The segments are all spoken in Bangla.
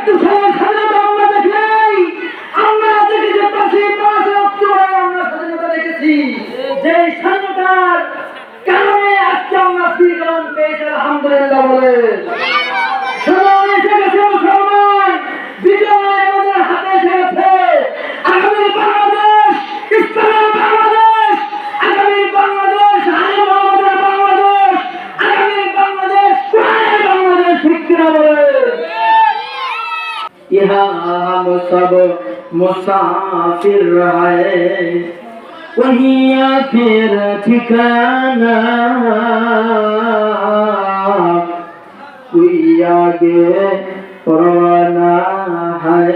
একাত্তর সালের স্বাধীনতা আমরা দেখলেই আমরা দেখেছি 5 অক্টোবরে আমরা স্বাধীনতা দেখেছি। যে স্বাধীনতার কারণে আজকে আমরা ফ্রিডম পেয়েছি, আলহামদুলিল্লাহ বলে। সময় এসে গেছে মুসলমান, বিজয় আমাদের হাতে এসে গেছে। আগামী বাংলাদেশ ইসলামের বাংলাদেশ, আগামী বাংলাদেশ আলিম আমাদের বাংলাদেশ, আগামী বাংলাদেশ কোরআনের বাংলাদেশ, ঠিক কিনা বলে? ইহা हम सब मुसाफिर है, वही फिर ठिकाना, कोई आगे रवाना है,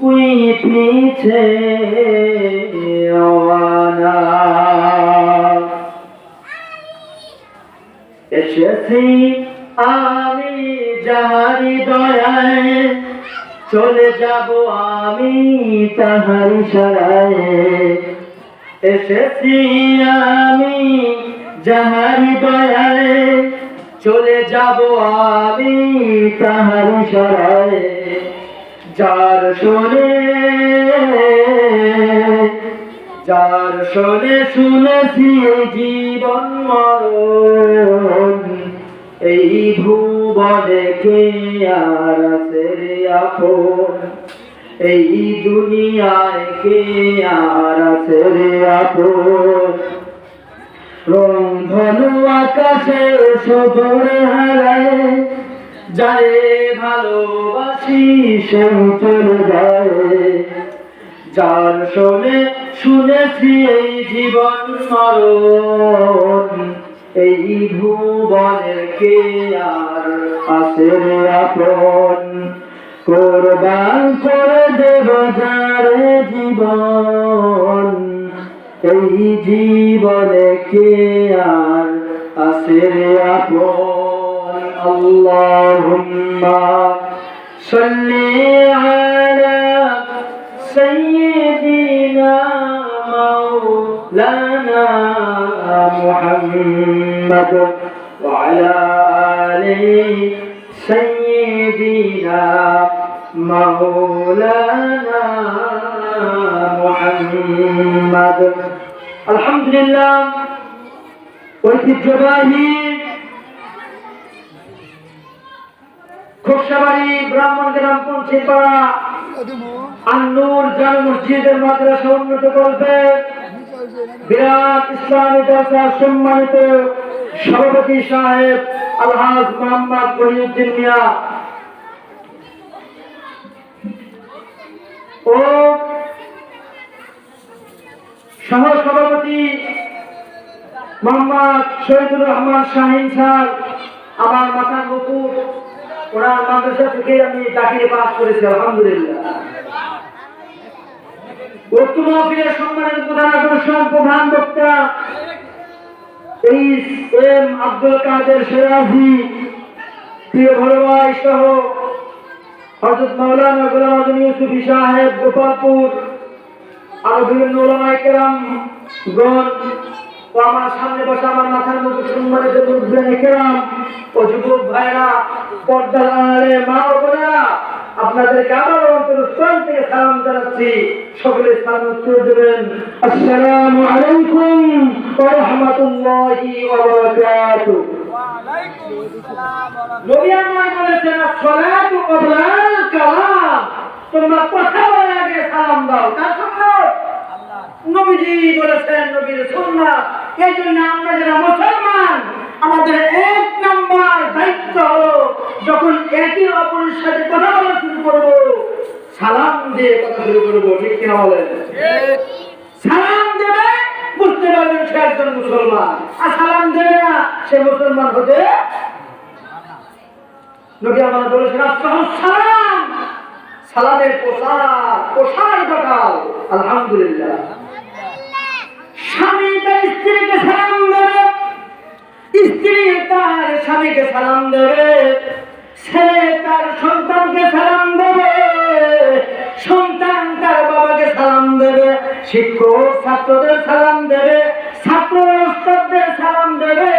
कोई पीछे रवाना। এসেছি আমি যাহারি দয়ায়, চলে যাব আমি তাহার ইশারায়। এসেছি আমি যাহারি দয়ায়, চলে যাব আমি তাহার ইশারায়। যার শোনে শুনেছি জীবন মরণ, এই ভুবনে কে আর আছে রে আপন, এই দুনিয়ায় কে আর আছে রে আপন। রংধনু আকাশে শোভনে হারায়, যারে ভালোবাসি সে চলে যায়। যার শুনেছি এই জীবন মরণ, এই ভুবনের কে আর আছে রে আপন। কোরবান করে দেব যার জীবন, এই জীবনে কে আর আছে রে আপন। আল্লাহুম্মা সাল্লি আলা سيدنا مولانا محمد وعلى آل سيدنا مولانا محمد। আলহামদুলিল্লাহ, ঐতিহ্যবাহী খোকসাবাড়ি ব্রাহ্মণগ্রাম পঞ্চেপাড়া আন-নূর জামে মসজিদের মাদ্রাসা উন্নত করবে বিরাট ইসলামী দরবার সম্মানিত সভাপতি সাহেব আলহাজ মোহাম্মদ মহিউদ্দিন মিয়া ও সহ সভাপতি মোহাম্মদ শহীদুর রহমান শাহিন স্যার, আমার মাথার মুকুট, ওনার মাদ্রাসা থেকে আমি চাকরি পাস করেছি, আলহামদুলিল্লাহ। উক্ত মাহফিলের সম্মানের প্রধান আকর্ষণ, প্রধান বক্তা এম আব্দুল কাদের সিরাজি, প্রিয় বড় ভাই সহ হযরত মাওলানা গোলাম আজম ইউসুফী সাহেব গোপালপুর, আরো বিভিন্ন উলামায়ে কেরাম গণ ও আমার সামনে বসে আমার মাথার মতো সম্মানিত মুরব্বিয়ানে কেরাম ও যুবক ভাইরা, পর্দার আড়ালে মা ও বোনেরা, আপনাদেরকে আমার অন্তরস্থল থেকে সালাম জানাচ্ছি। সকলে সালাম উত্তর দেবেন, আসসালামু আলাইকুম ওয়া রাহমাতুল্লাহি ওয়া বারাকাতুহু। ওয়া আলাইকুম আসসালাম। নবী আমার বলেছেন, আসসালাতু ক্বাবলাল কালাম, তোমরা কথা বলার আগে সালাম দাও। কার সুন্নাত? আল্লাহ। নবীজি বলেছেন, নবীর সুন্নাত। এই জন্য আমরা যারা মুসলমান, আমাদের এক নাম্বার দায়িত্ব হলো যখন একে অপরের সাথে কথা বলা শুরু করব, সালাম দিয়ে কথা শুরু করব, ঠিক কিনা বলেন? সালাম দেবে, বুঝতে পারবেন সে একজন মুসলমান, আর সালাম দেবে না, সে মুসলমান হতে। নবী আমার বলেছেন, আসসালামু সালাম, সালামের প্রসার ঘটাও। আলহামদুলিল্লাহ। স্বামী তার স্ত্রীকে সালাম দেবে, স্ত্রী তার স্বামীকে সালাম দেবে, ছেলে তার সন্তানকে সালাম দেবে, সন্তান তার বাবাকে সালাম দেবে, শিক্ষক ছাত্রদের সালাম দেবে, ছাত্র ওস্তাদদের সালাম দেবে।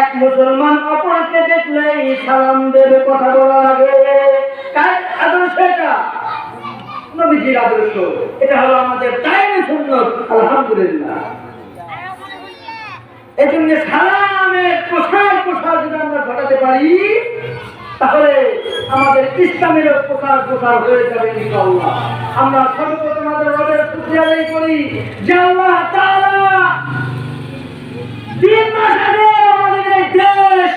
এক মুসলমান অপরকে দেখলেই সালাম দেবে, কথা বলার আগে এটা নবীজির আদর্শ, এটা হলো আমাদের দায়িত্ব সুন্নত। আলহামদুলিল্লাহ। এই জন্য সালামের প্রসার যদি আমরা ঘটাতে পারি, তাহলে আমাদের ইসলামের প্রসার হয়ে যাবে ইনশাআল্লাহ। আমরা সর্বপ্রথম আমাদের রবের শুকরিয়া আদায় করি যে আল্লাহ তাআলা 3 মাস আগে আমাদের এই দেশ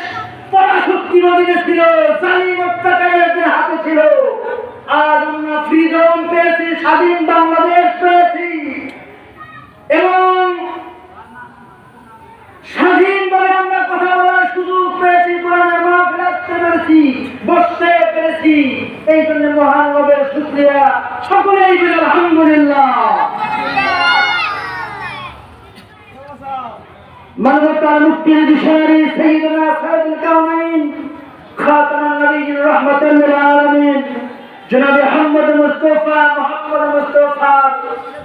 পরাশক্তির অধীনে ছিল, জালিম অত্যাচারীদের হাতে ছিল। আজ আমরা ফ্রিডম পেয়েছি, স্বাধীন বাংলাদেশ পেয়েছি এবং স্বাধীনভাবে আমরা কথা বলার সুযোগ পেয়েছি, কোরআনের মাহফিল আসতে পেরেছি, বসতে পেরেছি। এই জন্য মহান রবের শুকরিয়া সকলেই বলি আলহামদুলিল্লাহ। মানবতার মুক্তির দিশারি সাইয়্যিদুনা সাইয়্যিদুল কাওনাইন খাতামুন নবিয়্যিন রাহমাতাল লিল আলামিন জনাবে মুহাম্মদ মুস্তাফা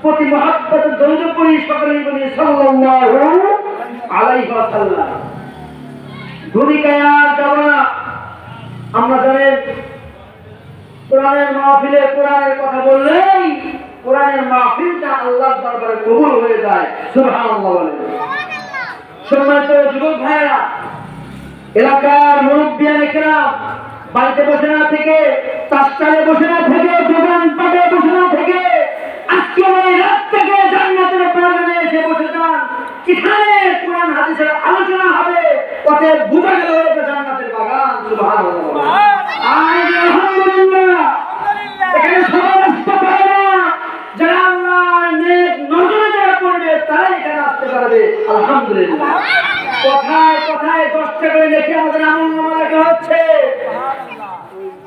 প্রতি মহব্বত দরুদ পড়ি সকলেই বলি সাল্লাল্লাহু আলাইহি ওয়াসাল্লাম। ভূমিকায় আর যাব না। আমরা জানেন কোরআনের মাহফিলে কোরআনের কথা বললেই কোরআনের মাহফিলটা আল্লাহর দরবারে কবুল হয়ে যায়। সুবহানাল্লাহ বলেন। সম্মানিত যুবক ভাইরা, এলাকার মুরব্বিয়ানে কেরাম, বাড়িতে বসে না থেকে, তাস্তালে বসে না থেকে, দোকান পাটে বসে না থেকে, আজকে এই রাত থেকে জান্নাতের বাগানে এসে বসে যান। এখানে কোরআন হাদিসের আলোচনা হবে, পথে বুঝা গেল এটা জান্নাতের বাগান। সুবহানাল্লাহ। আলহামদুলিল্লাহ। এখানে সবাই আসতে পারে না, যারা আল্লাহর নেক নজরে যারা পড়বে তারাই এখানে আসতে পারবে। আলহামদুলিল্লাহ। কথায় কথায় 10টা করে লিখে আমাদের আমলনামা লেখা হচ্ছে।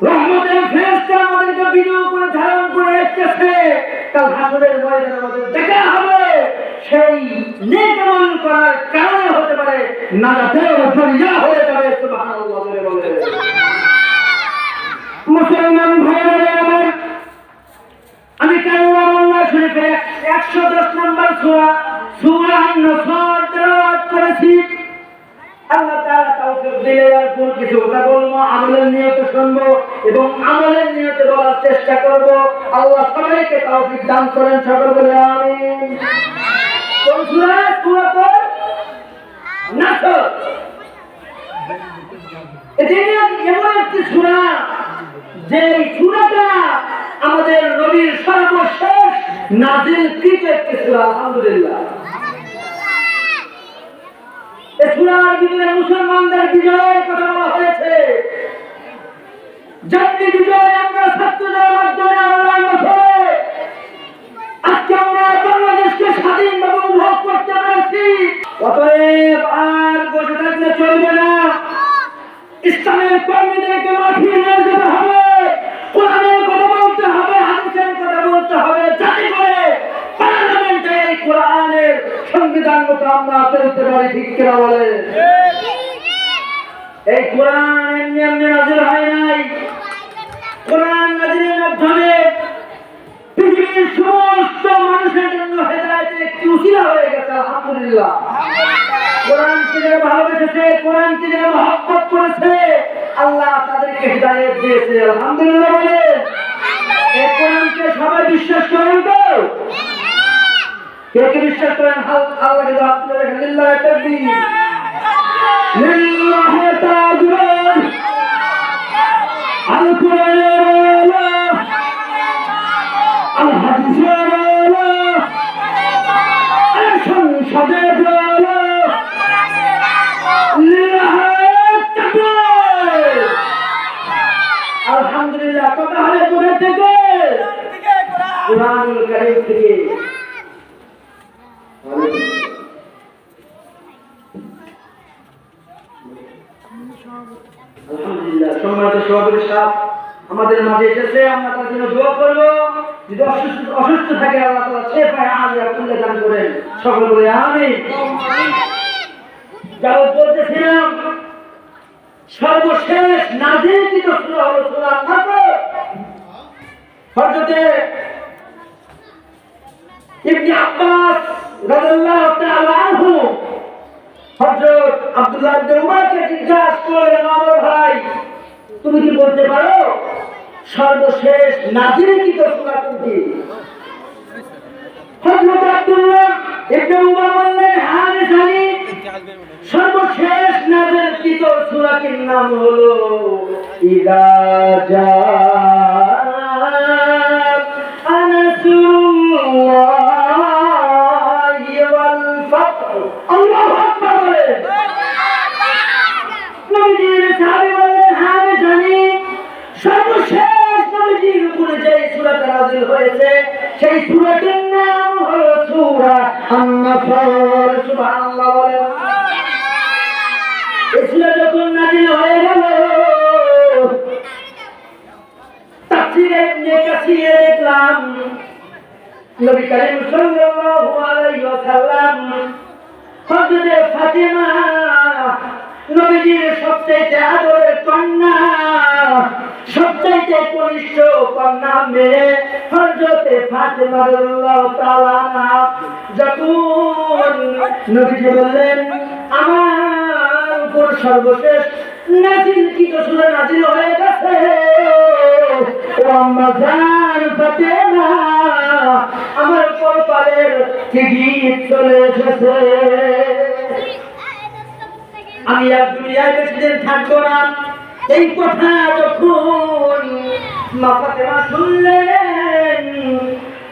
রহমতের ফেরেশতা আমাদেরকে ভিডিও করে ধারণ করে রেখেছে। কাল হাসরের ময়দানে আমাদের দেখা হবে। সেই নেক আমল করার কারণে হতে পারে নাজাতের জরিয়া হয়ে যাবে। সুবহানাল্লাহ বলে বলে। মুসলমান ভাইরা আমার, আমি কালামুল্লাহ শরীফের 110 নম্বর সূরা আন-নাসর তেলাওয়াত করেছি। আল্লাহ তাআলা তৌফিক দিলে এরপর কিছু কথা বলবো, আমলের নিয়তে শুনবো এবং আমলের নিয়তে বলার চেষ্টা করব। আল্লাহ সবাইকে তৌফিক দান করেন, সকলে বলে আমিন। কোন সূরা? সূরাতুন নাসর। এটা এমন একটি সূরা যে সূরাটা আমাদের নবীর সর্বশেষ নাযিলকৃত একটি সূরা। আলহামদুলিল্লাহ। এই সূরার ভিতরে মুসলমানদের বিজয়ের কথা বলা হয়েছে। জাতি বিজয় আমরা ছাত্রদের মাধ্যমে আল্লাহর মাধ্যমে আজকে আমরা বাংলাদেশকে স্বাধীনভাবে উপভোগ করতে পেরেছি। অতএব আর বসে থাকলে চলবে না। ইসলামের কর্মীদেরকে মাঠে নিয়ে যেতে হবে, কোরআনের কথা বলতে হবে, হাদিসের কথা বলতে হবে, যাতে করে পার্লামেন্টে এই কোরআনের সংবিধান মতো আমরা চলতে পারি। ঠিক কিনা বলে? এই কোরআন এমনি এমনি নাযিল হয় নাই। কোরআন নাযিলের মাধ্যমে পৃথিবীর সমস্ত মানুষের জন্য হেদায়েতের একটি উসিলা হয়ে গেছে। আলহামদুলিল্লাহ। কোরআনকে যারা ভালোবেসেছে, কোরআনকে যারা মহব্বত করেছে, আল্লাহ তাদেরকে হেদায়েত দিয়েছে। আলহামদুলিল্লাহ বলে। এই কোরআনকে সবাই বিশ্বাস করেন তো? কে কে বিশ্বাস করেন? আল্লাহকে দাওয়াত দিয়ে দেখেন। লিল্লাহি তাকবীর, লিল্লাহি তাকবীর। আল কোরআনের আলো, আল হাদিসের আলো, আল সংসদের আলো। আলহামদুলিল্লাহ। কথা হলে কোথা থেকে? কোরআনুল কারীম থেকে। আলহামদুলিল্লাহ। সম্মানিত সভাপতি সাহেব আমাদের মাঝে এসেছে, আমরা তার জন্য দোয়া করবো। যদি অসুস্থ থাকে আল্লাহ তাআলা শেফায়ে আজিলা কুল্লে দান করেন। সকলে বলে আমিন। যা বলতেছিলাম, সর্বশেষ নাযিলকৃত সূরা হলো সূরা নাসর। হযরত ইবনে আব্বাস রাদিয়াল্লাহু তাআলা আনহু হযরত আব্দুল্লাহ ইবনে উমরকে জিজ্ঞাসা করলেন, আমার ভাই তুমি কি বলতে পারো সর্বশেষ নাজিলকৃত সূরা কোনটি? হযরত আব্দুল্লাহ ইবনে উমর বললেন, হ্যাঁ জানি, সর্বশেষ নাজিলকৃত সূরাটির নাম হলো ইযা জাআ নাসরুল্লাহি ওয়াল ফাতহ। আল্লাহু আকবার বলেন। নবীজির সাহাবী বললেন, হ্যাঁ আমি জানি, সর্বশেষ নবীজির উপরে যে সূরাটা নাযিল হয়েছে সেই সূরাটির নাম হলো সূরা আন-নাসর। সুবহানাল্লাহ বলেন। এই সূরা যখন নাযিল হয়ে গেল, তাফসীরে ইবনে কাসিরে দেখলাম নবী করিম সাল্লাল্লাহু আলাইহি ওয়াসাল্লাম হযরত ফাতিমা, নবীজির সবচেয়ে আদরের কন্যা, সবচেয়ে কনিষ্ঠ কন্যা মেয়ে হযরত ফাতিমা রাদিয়াল্লাহু তাআলা আনহা, যখন নবীজি বললেন আমার উপর সর্বশেষ নাযিলকৃত সূরা নাযিল হয়ে গেছে, ও আম্মা জান ফাতিমা, আমার কপালের গীত চলে এসেছে, আমি আর দুনিয়ায় বেশি দিন থাকবো না। এই কথা যখন মা ফাতেমা শুনলেন,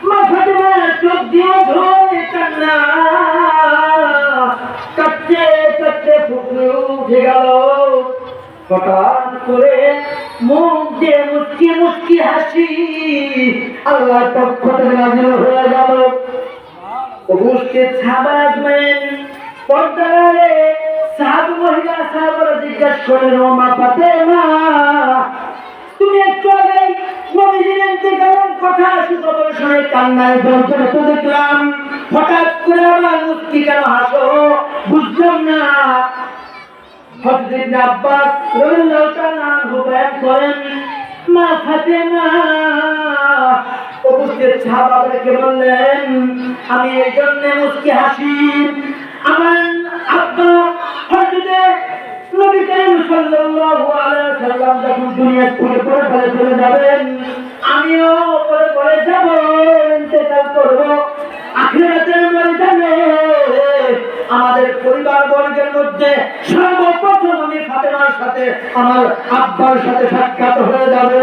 মা ফাতেমা চোখ দিয়ে ধরে কান্না, কাঁদতে কাঁদতে ফুটে উঠে গেল। হঠাৎ করে মুখ দিয়ে মুচকি মুচকি হাসি আল্লাহর পক্ষ থেকে নাযিল হয়ে গেল। উপস্থিত সাহাবা আজমাইন পর্দারে সাহাবী মহিলা সাহাবারা জিজ্ঞাসা করলেন, ও মা ফাতেমা, তুমি একটু আগে নবীজির ইন্তেকালের কথা সুখবর শুনে কান্নায় ভেঙে তো দেখলাম, হঠাৎ করে আবার মুচকি কেন হাসো? বুঝলাম না। হযরত ইবনে আব্বাস রাদিয়াল্লাহু তাআলা আনহু বয়ান করেন, মা ফাতেমা উপস্থিত সাহাবাদেরকে বললেন, আমি এই জন্য মুচকি হাসি, আমার আব্বা হযরত নবী করিম সাল্লাল্লাহু আলাইহি ওয়াসাল্লাম যখন দুনিয়া থেকে পরে চলে যাবেন, আমিও পরে যাব, ইন্তেকাল করব, আখিরাতের ময়দানে আমাদের পরিবার বর্গের মধ্যে সর্বপ্রথম আমি ফাতেমার সাথে আমার আব্বার সাথে সাক্ষাৎ হয়ে যাবে।